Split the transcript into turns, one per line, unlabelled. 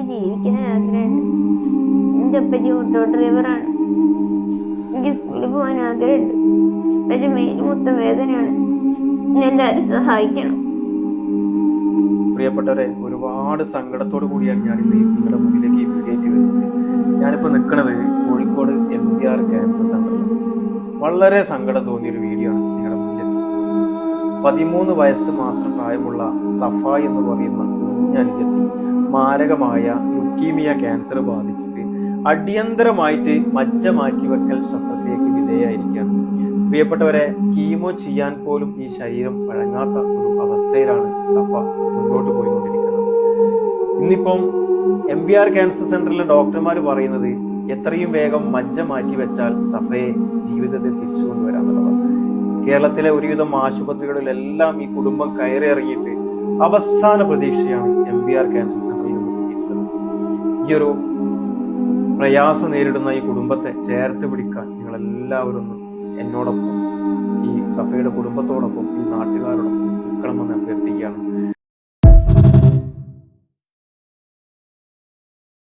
ജീവിക്കാൻ ആഗ്രഹമുണ്ട്. എൻ്റെ അപ്പച്ചി ഓട്ടോ ഡ്രൈവറാണ്. എനിക്ക് സ്കൂളിൽ പോകാൻ ആഗ്രഹമുണ്ട്. പക്ഷെ മെയിൻ മൊത്തം വേദനയാണ്. എല്ലാവരും സഹായിക്കണം.
പ്രിയപ്പെട്ടവരെ, ഒരുപാട് സങ്കടത്തോടു കൂടിയാണ് ഞാനിന്ന് നിങ്ങളുടെ മുന്നിലേക്ക് ഈ വീഡിയോ വരുന്നത്. ഞാനിപ്പോൾ നിൽക്കുന്നത് കോഴിക്കോട് MBR ക്യാൻസർ സെന്ററിലാണ്. വളരെ സങ്കടം തോന്നിയൊരു വീഡിയോ ആണ് നിങ്ങളുടെ മുന്നിൽ. 13 വയസ്സ് മാത്രം പ്രായമുള്ള സഫ എന്ന് പറയുന്ന കുഞ്ഞനുജത്തി മാരകമായ ലുക്കീമിയ ക്യാൻസർ ബാധിച്ചിട്ട് അടിയന്തരമായിട്ട് മജ്ജ മാറ്റിവെക്കൽ ശസ്ത്രക്രിയക്ക് വിധേയായിരിക്കുകയാണ്. പ്രിയപ്പെട്ടവരെ, കീമോ ചെയ്യാൻ പോലും ഈ ശരീരം വഴങ്ങാത്ത ഒരു അവസ്ഥയിലാണ് സഫ മുന്നോട്ട് പോയിക്കൊണ്ടിരിക്കുന്നത്. ഇന്നിപ്പം MBR ക്യാൻസർ സെന്ററിലെ ഡോക്ടർമാർ പറയുന്നത് എത്രയും വേഗം മജ്ജ മാറ്റി വെച്ചാൽ സഫയെ ജീവിതത്തിൽ തിരിച്ചു കൊണ്ടുവരാന്നുള്ളതാണ്. കേരളത്തിലെ ഒരുവിധം ആശുപത്രികളിലെല്ലാം ഈ കുടുംബം കയറിയിറങ്ങിയിട്ട് അവസാന പ്രതീക്ഷയാണ് MBR ക്യാൻസർ സെന്ററിൽ നിന്ന് കിട്ടിയിട്ടുള്ളത്. ഈ ഒരു പ്രയാസം നേരിടുന്ന ഈ കുടുംബത്തെ ചേർത്ത് പിടിക്കാൻ നിങ്ങളെല്ലാവരും ഒന്ന് എന്നോടൊപ്പം, ഈ സഫയുടെ കുടുംബത്തോടൊപ്പം, ഈ നാട്ടുകാരോടൊപ്പം നിൽക്കണമെന്ന് അഭ്യർത്ഥിക്കുകയാണ്.